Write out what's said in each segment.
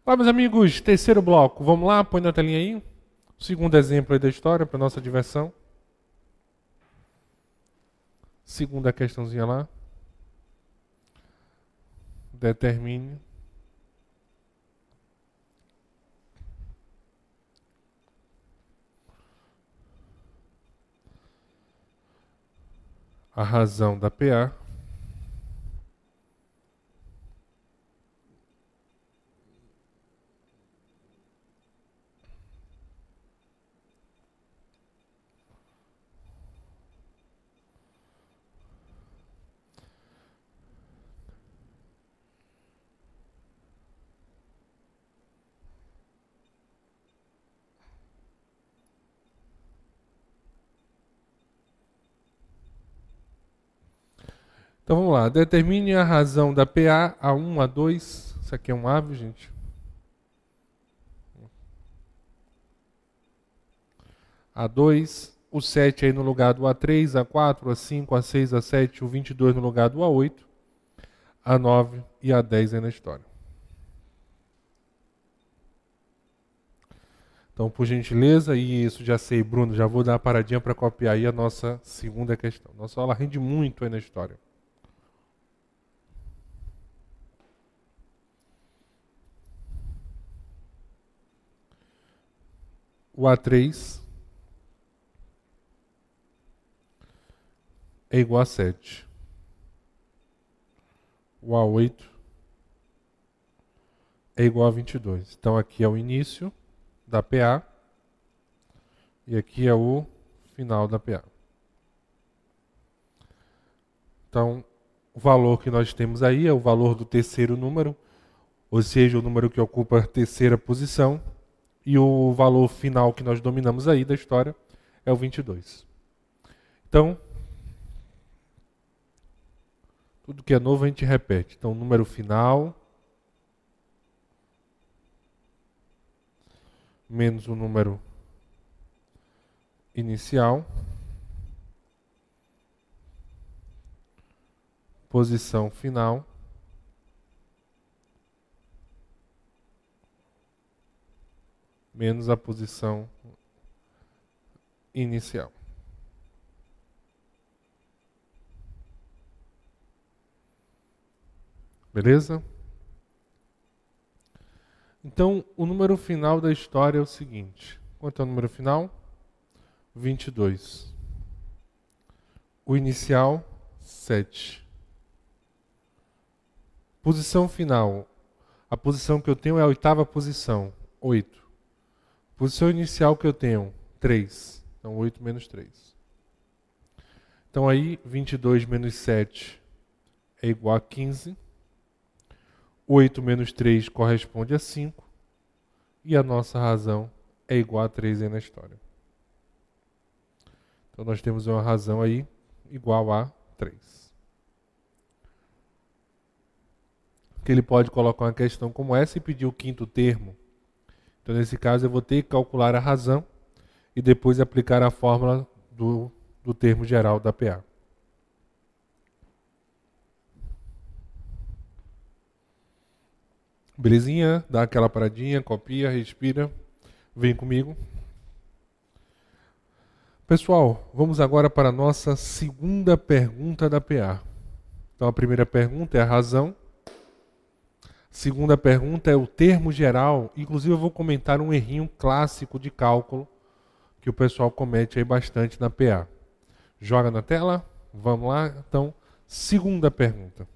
Olá, meus amigos, terceiro bloco. Vamos lá, põe na telinha aí. O segundo exemplo aí da história, para nossa diversão. Segunda questãozinha lá. Determine a razão da PA Então vamos lá. Determine a razão da PA A1, A2. Isso aqui é um ave, gente. A2. O 7 aí no lugar do A3, A4, A5, A6, A7. O 22 no lugar do A8. A9 e A10 aí na história. Então, por gentileza, e isso já sei, Bruno, já vou dar uma paradinha para copiar aí a nossa segunda questão. Nossa aula rende muito aí na história. O A3 é igual a 7. O A8 é igual a 22. Então aqui é o início da PA e aqui é o final da PA. Então, o valor que nós temos aí é o valor do terceiro número, ou seja, o número que ocupa a terceira posição, e o valor final que nós dominamos aí da história é o 22. Então, tudo que é novo a gente repete. Então, o número final menos o número inicial, posição final, menos a posição inicial. Beleza? Então, o número final da história é o seguinte. Quanto é o número final? 22. O inicial, 7. Posição final. A posição que eu tenho é a oitava posição, 8. Posição inicial que eu tenho, 3. Então, 8 menos 3. Então, aí, 22 menos 7 é igual a 15. 8 menos 3 corresponde a 5. E a nossa razão é igual a 3 aí na história. Então, nós temos uma razão aí igual a 3. Que ele pode colocar uma questão como essa e pedir o quinto termo. Então, nesse caso, eu vou ter que calcular a razão e depois aplicar a fórmula do termo geral da PA. Belezinha? Dá aquela paradinha, copia, respira. Vem comigo. Pessoal, vamos agora para a nossa segunda pergunta da PA. Então, a primeira pergunta é a razão. Segunda pergunta é o termo geral. Inclusive, eu vou comentar um errinho clássico de cálculo que o pessoal comete aí bastante na PA. Joga na tela? Vamos lá? Então, segunda pergunta.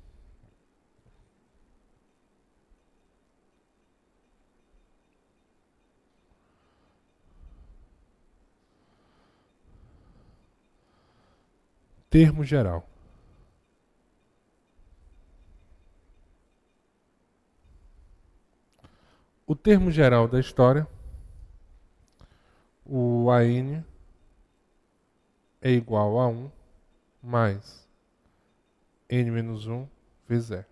Termo geral. O termo geral da história, o AN é igual a 1 mais N menos 1 vezes E.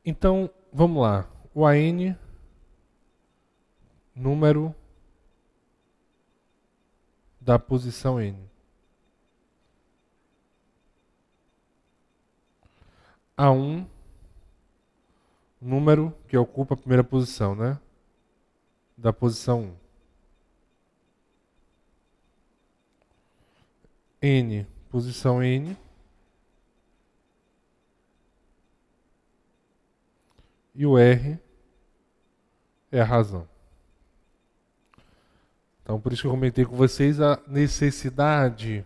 Então, vamos lá. O AN, número da posição N. A1, número que ocupa a primeira posição, né? Da posição 1. N, posição N. E o R é a razão. Então, por isso que eu comentei com vocês a necessidade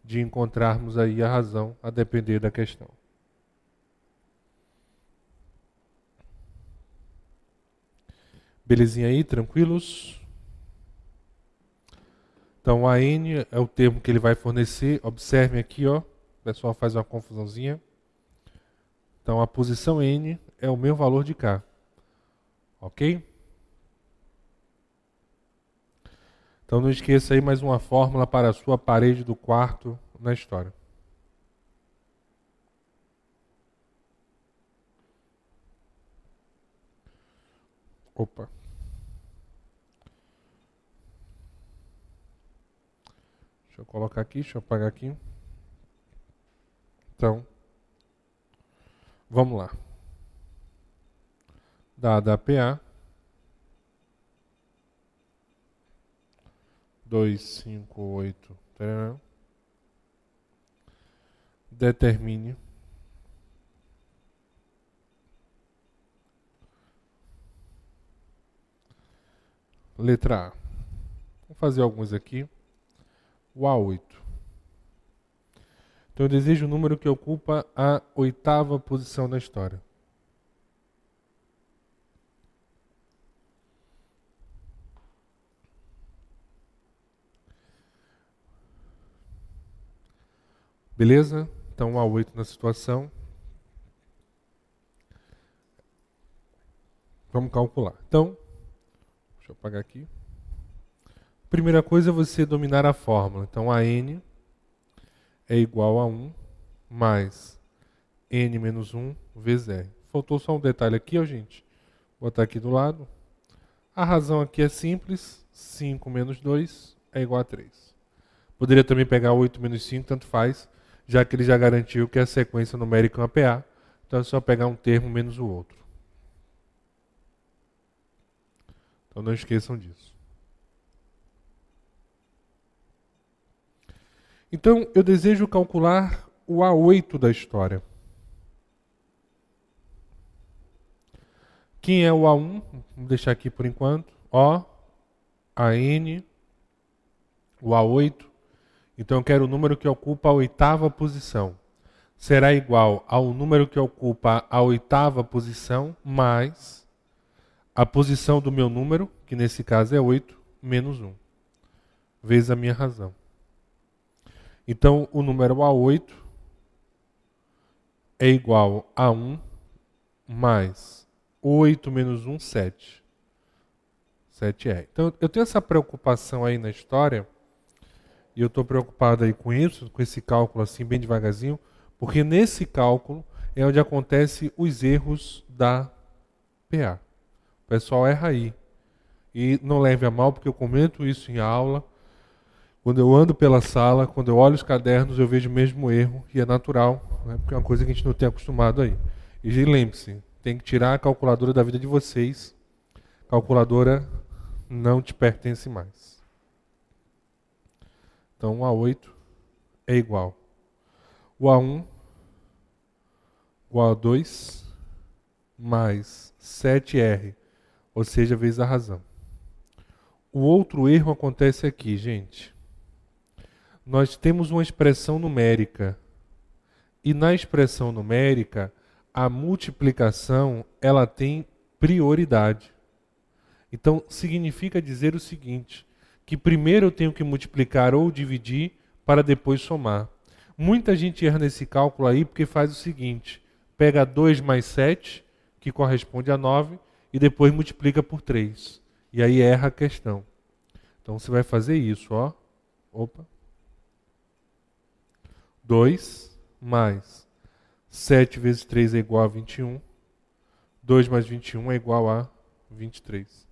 de encontrarmos aí a razão a depender da questão. Belezinha aí, tranquilos? Então, a N é o termo que ele vai fornecer. Observem aqui, ó. O pessoal faz uma confusãozinha. Então, a posição N é o meu valor de K. Ok? Então, não esqueça aí mais uma fórmula para a sua parede do quarto na história. Opa. Deixa eu colocar aqui, deixa eu apagar aqui. Então, vamos lá. Dada a PA, 2, 5, 8, determine letra A. Vou fazer alguns aqui. O A8. Então eu desejo o número que ocupa a 8ª posição na história. Beleza? Então o A8 na situação. Vamos calcular. Então, deixa eu apagar aqui. Primeira coisa é você dominar a fórmula. Então a N é igual a 1 mais N menos 1 vezes R. Faltou só um detalhe aqui, ó, gente. Vou botar aqui do lado. A razão aqui é simples. 5 menos 2 é igual a 3. Poderia também pegar 8 menos 5, tanto faz, já que ele já garantiu que a sequência numérica é uma PA. Então é só pegar um termo menos o outro. Então não esqueçam disso. Então eu desejo calcular o A8 da história. Quem é o A1? Vamos deixar aqui por enquanto. O, AN, o A8. Então eu quero o número que ocupa a 8ª posição. Será igual ao número que ocupa a 8ª posição mais a posição do meu número, que nesse caso é 8, menos 1, vezes a minha razão. Então o número A8 é igual a 1 mais 8 menos 1, 7. 7R. Então eu tenho essa preocupação aí na história, e eu estou preocupado aí com isso, com esse cálculo assim bem devagarzinho, porque nesse cálculo é onde acontecem os erros da PA. O pessoal erra aí. E não leve a mal, porque eu comento isso em aula. Quando eu ando pela sala, quando eu olho os cadernos, eu vejo o mesmo erro, e é natural, né? Porque é uma coisa que a gente não tem acostumado aí. E lembre-se, tem que tirar a calculadora da vida de vocês. Calculadora não te pertence mais. Então, o A8 é igual. O A1 igual a 2 mais 7R, ou seja, vezes a razão. O outro erro acontece aqui, gente. Nós temos uma expressão numérica. E na expressão numérica, a multiplicação ela tem prioridade. Então, significa dizer o seguinte, que primeiro eu tenho que multiplicar ou dividir para depois somar. Muita gente erra nesse cálculo aí porque faz o seguinte, pega 2 mais 7, que corresponde a 9, e depois multiplica por 3. E aí erra a questão. Então você vai fazer isso, ó. Opa. 2 mais 7 vezes 3 é igual a 21. 2 mais 21 é igual a 23.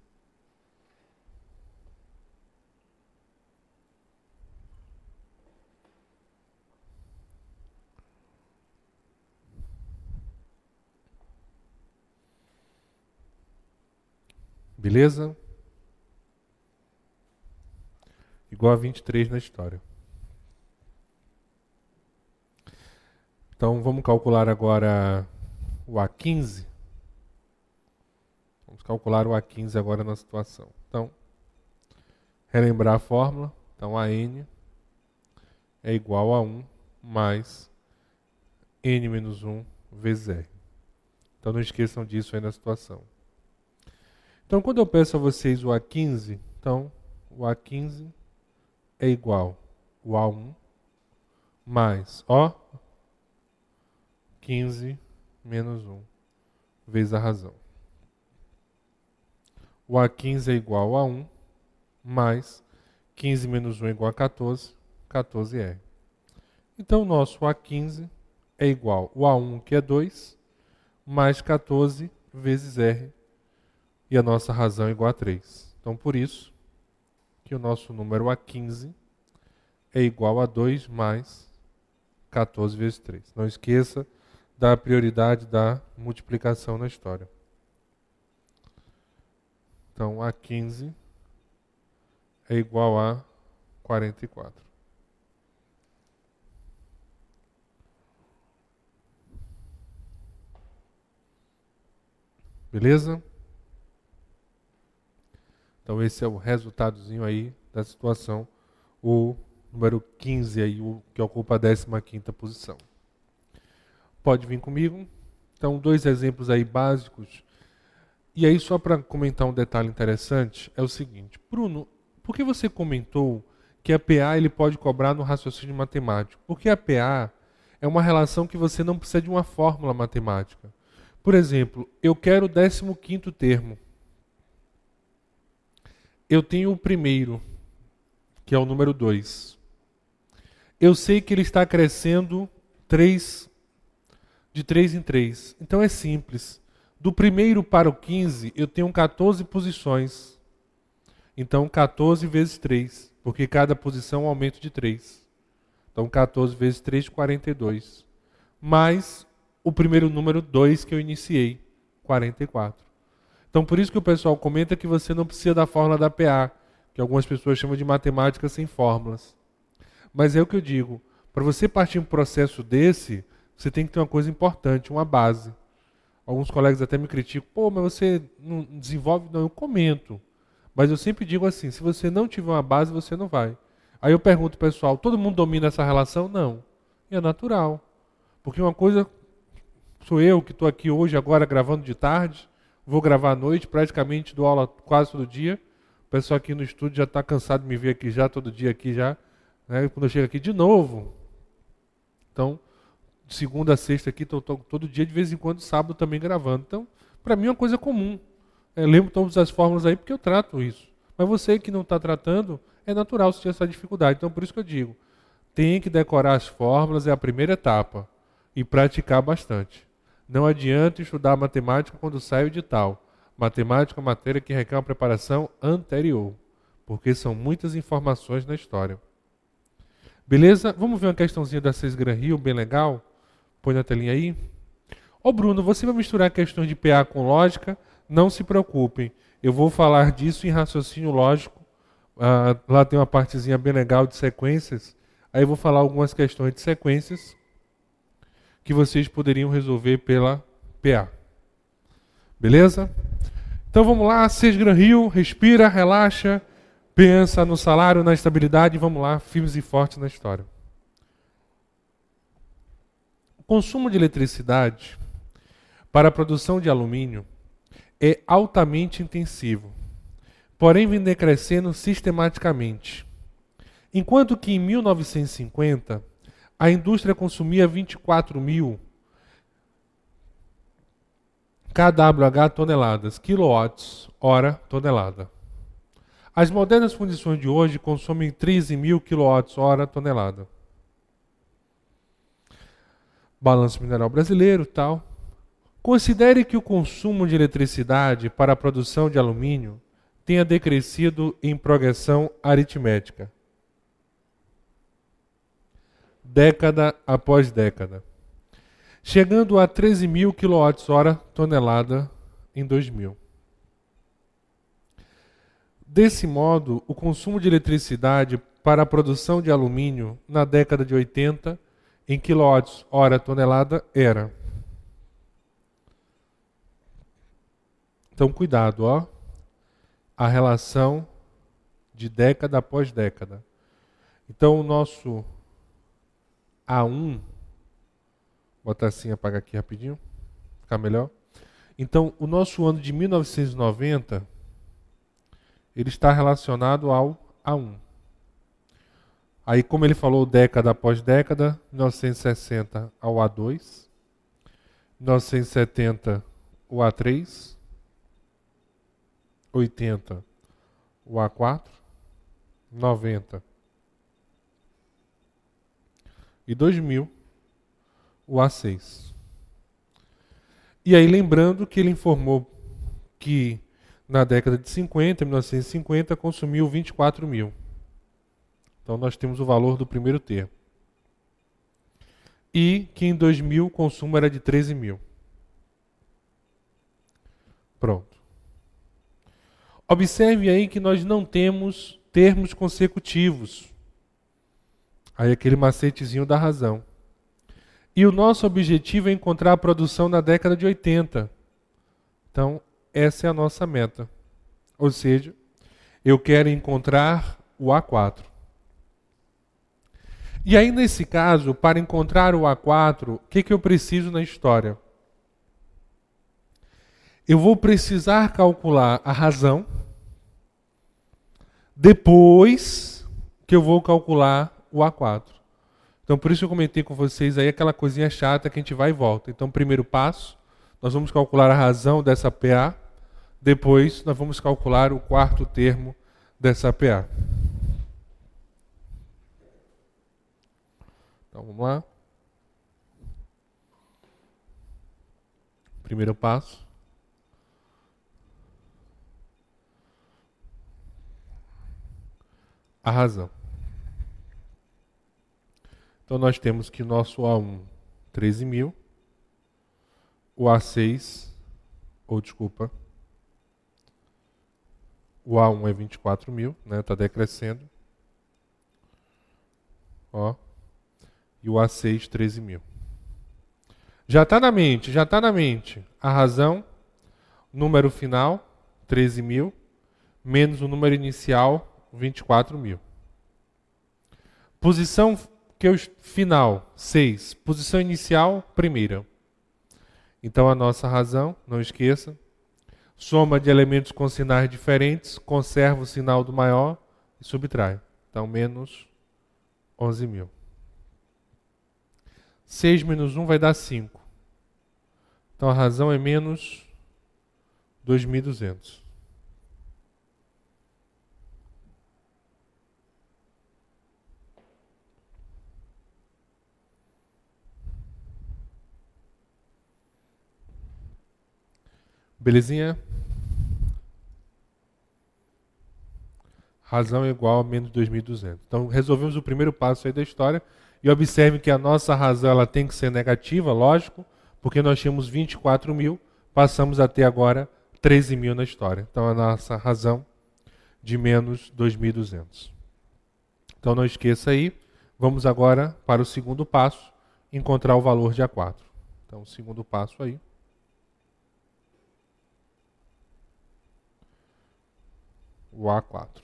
Beleza? Igual a 23 na história. Então vamos calcular agora o A15. Vamos calcular o A15 agora na situação. Então, relembrar a fórmula. Então AN é igual a 1 mais N menos 1 vezes R. Então não esqueçam disso aí na situação. Então quando eu peço a vocês o A15, então o A15 é igual ao A1 mais O 15 menos 1 vezes a razão. O A15 é igual a 1 mais 15 menos 1 é igual a 14, 14R. Então o nosso A15 é igual ao A1, que é 2, mais 14 vezes R, e a nossa razão é igual a 3. Então por isso que o nosso número A15 é igual a 2 mais 14 vezes 3. Não esqueça da prioridade da multiplicação na história. Então, A15 é igual a 44. Beleza? Então, esse é o resultadozinho aí da situação. O número 15 aí, o que ocupa a 15ª posição. Pode vir comigo. Então, 2 exemplos aí básicos. E aí, só para comentar um detalhe interessante, é o seguinte. Bruno, por que você comentou que a PA ele pode cobrar no raciocínio matemático? Porque a PA é uma relação que você não precisa de uma fórmula matemática. Por exemplo, eu quero o 15º termo. Eu tenho o primeiro, que é o número 2. Eu sei que ele está crescendo de 3 em 3. Então é simples. Do primeiro para o 15, eu tenho 14 posições. Então 14 vezes 3, porque cada posição é um aumento de 3. Então 14 vezes 3, 42. Mais o primeiro número 2 que eu iniciei, 44. Então por isso que o pessoal comenta que você não precisa da fórmula da PA, que algumas pessoas chamam de matemática sem fórmulas. Mas é o que eu digo, para você partir um processo desse, você tem que ter uma coisa importante, uma base. Alguns colegas até me criticam, pô, mas você não desenvolve? Não, eu comento. Mas eu sempre digo assim, se você não tiver uma base, você não vai. Aí eu pergunto ao pessoal, todo mundo domina essa relação? Não. E é natural. Porque uma coisa, sou eu que estou aqui hoje, agora gravando de tarde, vou gravar à noite, praticamente dou aula quase todo dia. O pessoal aqui no estúdio já está cansado de me ver aqui já, todo dia aqui já. Né? Quando eu chego aqui de novo. Então, de segunda a sexta aqui, estou todo dia, de vez em quando, sábado também gravando. Então, para mim é uma coisa comum. Lembro todas as fórmulas aí porque eu trato isso. Mas você que não está tratando, é natural sentir essa dificuldade. Então, por isso que eu digo, tem que decorar as fórmulas, é a primeira etapa. E praticar bastante. Não adianta estudar matemática quando sai o edital. Matemática é uma matéria que requer uma preparação anterior. Porque são muitas informações na história. Beleza? Vamos ver uma questãozinha da Cés Gran Rio, bem legal? Põe na telinha aí. Ô Bruno, você vai misturar questões de PA com lógica? Não se preocupem. Eu vou falar disso em raciocínio lógico. Lá tem uma partezinha bem legal de sequências. Aí eu vou falar algumas questões de sequências que vocês poderiam resolver pela PA. Beleza? Então vamos lá, Cés Gran Rio, respira, relaxa, pensa no salário, na estabilidade, vamos lá, firmes e fortes na história. O consumo de eletricidade para a produção de alumínio é altamente intensivo, porém vem decrescendo sistematicamente. Enquanto que em 1950, a indústria consumia 24.000 kWh toneladas, quilowatts hora tonelada. As modernas fundições de hoje consomem 13.000 kWh tonelada. Balanço mineral brasileiro, tal. Considere que o consumo de eletricidade para a produção de alumínio tenha decrescido em progressão aritmética, década após década, chegando a 13.000 kWh tonelada em 2000. Desse modo, o consumo de eletricidade para a produção de alumínio na década de 80 em kWh/tonelada era. Então, cuidado, ó. A relação de década após década. Então, o nosso A1, vou botar assim, apagar aqui rapidinho, ficar melhor. Então, o nosso ano de 1990, ele está relacionado ao A1. Aí, como ele falou, década após década, 1960 ao A2, 1970 o A3, 80 o A4, 90 e 2000 o A6. E aí, lembrando que ele informou que na década de 50, 1950, consumiu 24 mil. Então, nós temos o valor do primeiro termo. E que em 2000 o consumo era de 13 mil. Pronto. Observe aí que nós não temos termos consecutivos. Aí aquele macetezinho da razão. E o nosso objetivo é encontrar a produção na década de 80. Então, essa é a nossa meta. Ou seja, eu quero encontrar o A4. E aí, nesse caso, para encontrar o A4, o que eu preciso na história? Eu vou precisar calcular a razão, depois que eu vou calcular o A4. Então, por isso eu comentei com vocês aí aquela coisinha chata que a gente vai e volta. Então, primeiro passo, nós vamos calcular a razão dessa PA, depois nós vamos calcular o quarto termo dessa PA. Então, vamos lá. Primeiro passo. A razão. Então, nós temos que nosso A1, 13 mil. O A6, o A1 é 24 mil, né? Está decrescendo. Ó. E o A6, 13 mil. Já está na mente, já está na mente. A razão, número final, 13 mil, menos o número inicial, 24 mil. Posição final, 6. Posição inicial, primeira. Então, a nossa razão, não esqueça, soma de elementos com sinais diferentes, conserva o sinal do maior e subtrai. Então, menos 11 mil. 6 menos 1 vai dar 5. Então, a razão é menos 2.200. Belezinha? Razão é igual a menos 2.200. Então, resolvemos o primeiro passo aí da história. E observe que a nossa razão ela tem que ser negativa, lógico, porque nós tínhamos 24 mil, passamos a ter agora 13 mil na história. Então, a nossa razão de menos 2.200. Então, não esqueça aí. Vamos agora para o segundo passo, encontrar o valor de A4. Então, o segundo passo aí. O A4.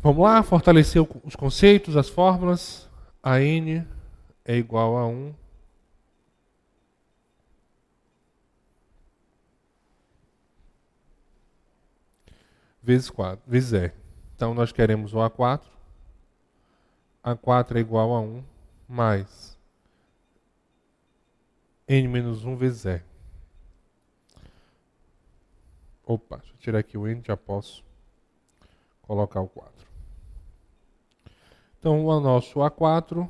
Vamos lá, fortalecer os conceitos, as fórmulas. A N é igual a 1 vezes 4, vezes R. Então, nós queremos o A4. A4 é igual a 1 mais N menos 1 vezes R. Opa, deixa eu tirar aqui o N, já posso colocar o 4. Então, o nosso A4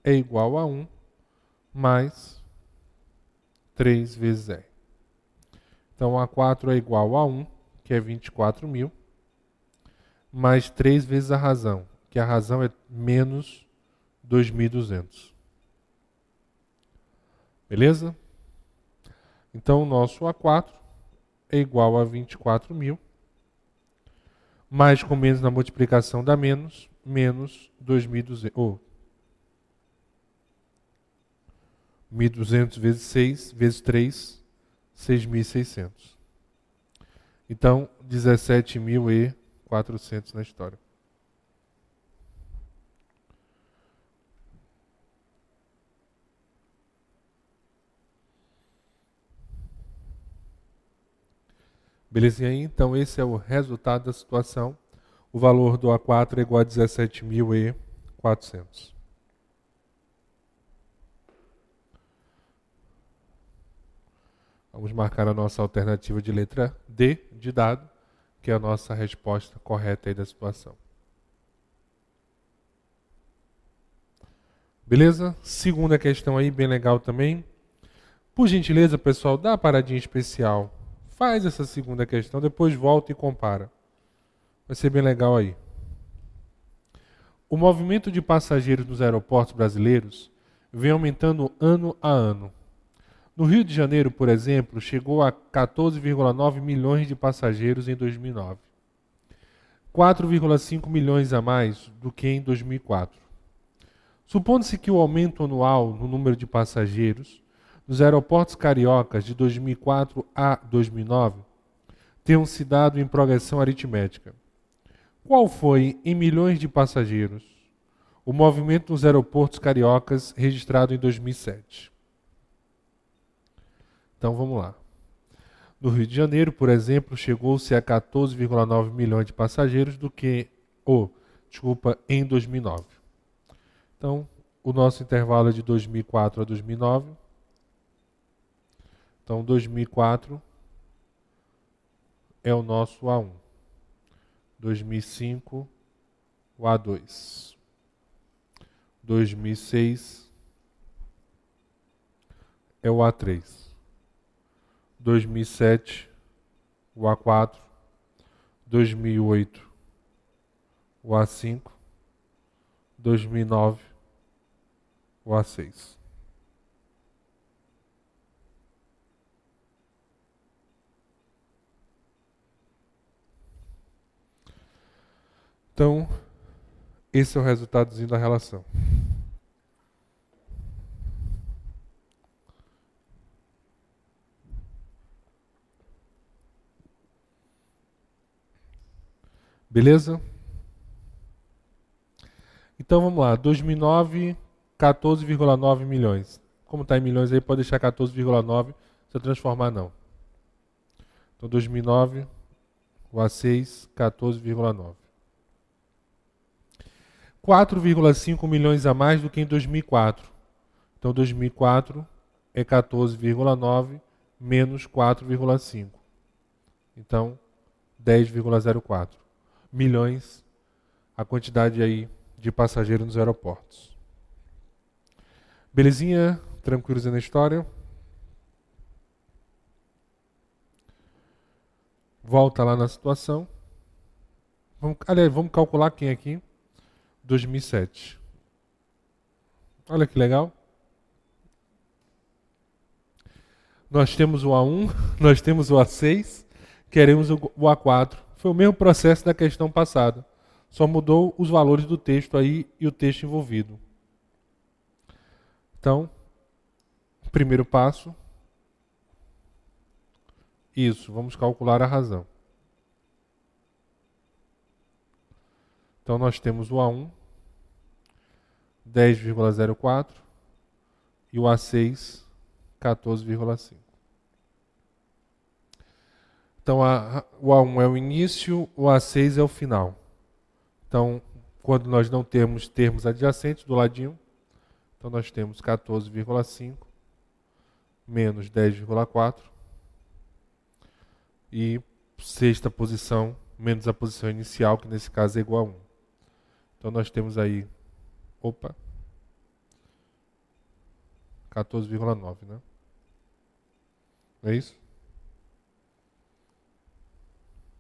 é igual a 1 mais 3 vezes R. Então, A4 é igual a 1, que é 24 mil, mais 3 vezes a razão, que a razão é menos 2.200. Beleza? Então, o nosso A4 é igual a 24.000, mais com menos na multiplicação dá menos 2.200, ou 1.200 vezes 6, vezes 3, 6.600. Então, 17.400 na história. Belezinha aí? Então, esse é o resultado da situação. O valor do A4 é igual a 17.400. Vamos marcar a nossa alternativa de letra D, de dado, que é a nossa resposta correta aí da situação. Beleza? Segunda questão aí, bem legal também. Por gentileza, pessoal, dá uma paradinha especial. Faz essa segunda questão, depois volta e compara. Vai ser bem legal aí. O movimento de passageiros nos aeroportos brasileiros vem aumentando ano a ano. No Rio de Janeiro, por exemplo, chegou a 14,9 milhões de passageiros em 2009. 4,5 milhões a mais do que em 2004. Supondo-se que o aumento anual no número de passageiros nos aeroportos cariocas de 2004 a 2009 tenham se dado em progressão aritmética. Qual foi, em milhões de passageiros, o movimento nos aeroportos cariocas registrado em 2007? Então vamos lá. No Rio de Janeiro, por exemplo, chegou-se a 14,9 milhões de passageiros em 2009. Então, o nosso intervalo é de 2004 a 2009. Então, 2004 é o nosso A1. 2005, o A2. 2006 é o A3. 2007, o A4. 2008, o A5. 2009, o A6. Então, esse é o resultadozinho da relação. Beleza? Então vamos lá. 2009, 14,9 milhões. Como está em milhões aí, pode deixar 14,9, não precisa transformar não. Então 2009, o A6, 14,9. 4,5 milhões a mais do que em 2004. Então 2004 é 14,9 menos 4,5. Então 10,04 milhões a quantidade aí de passageiros nos aeroportos. Belezinha? Tranquilos aí na história? Volta lá na situação. Vamos calcular quem aqui? 2007. Olha que legal. Nós temos o A1, nós temos o A6, queremos o A4. Foi o mesmo processo da questão passada. Só mudou os valores do texto aí e o texto envolvido. Então, primeiro passo. Isso, vamos calcular a razão. Então nós temos o A1, 10,04 e o A6, 14,5. Então o A1 é o início, o A6 é o final. Então, quando nós não temos termos adjacentes do ladinho, então nós temos 14,5 menos 10,4 e sexta posição menos a posição inicial, que nesse caso é igual a 1. Então nós temos aí, 14,9, né? Não é isso?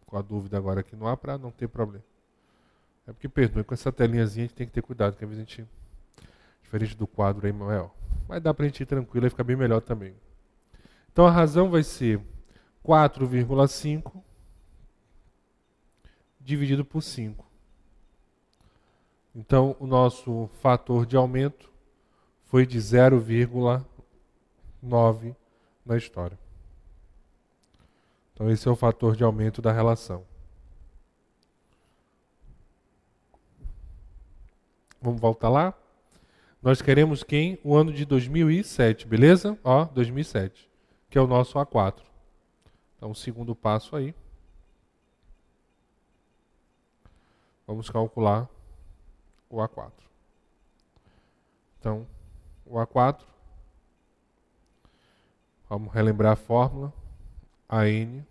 Com a dúvida agora aqui no ar, para não ter problema. É porque, perdoe, com essa telinhazinha a gente tem que ter cuidado, que às vezes a gente, diferente do quadro aí, mas dá pra gente ir tranquilo e ficar bem melhor também. Então a razão vai ser 4,5 dividido por 5. Então, o nosso fator de aumento foi de 0,9 na história. Então, esse é o fator de aumento da relação. Vamos voltar lá? Nós queremos quem? O ano de 2007, beleza? Ó, 2007, que é o nosso A4. Então, o segundo passo aí. Vamos calcular o A4. Então, o A4, vamos relembrar a fórmula. AN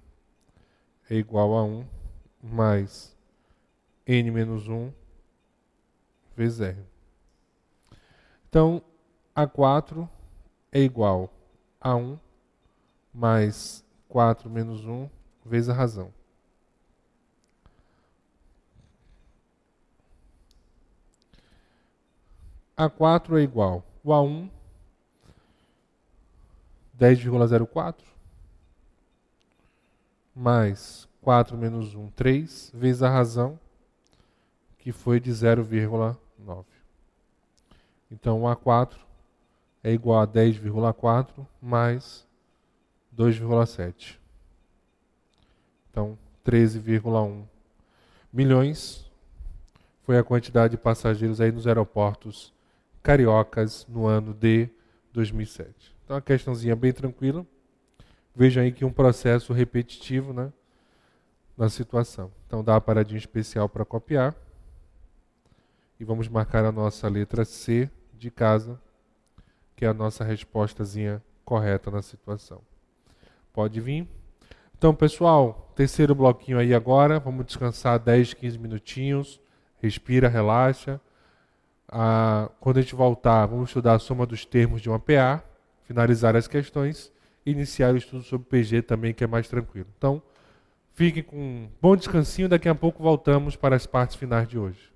é igual a 1 mais N menos 1 vezes R. Então, A4 é igual a 1 mais 4 menos 1 vezes a razão. A4 é igual ao A1, 10,04, mais 4 menos 1, 3, vezes a razão, que foi de 0,9. Então, o A4 é igual a 10,4 mais 2,7. Então, 13,1 milhões foi a quantidade de passageiros aí nos aeroportos cariocas no ano de 2007. Então, uma questãozinha bem tranquila. Vejam aí que um processo repetitivo, né, na situação. Então, dá uma paradinha especial para copiar. E vamos marcar a nossa letra C de casa, que é a nossa respostazinha correta na situação. Pode vir. Então, pessoal, terceiro bloquinho aí agora. Vamos descansar 10, 15 minutinhos. Respira, relaxa. Quando a gente voltar, vamos estudar a soma dos termos de uma PA, finalizar as questões e iniciar o estudo sobre PG também, que é mais tranquilo. Então, fiquem com um bom descansinho. Daqui a pouco voltamos para as partes finais de hoje.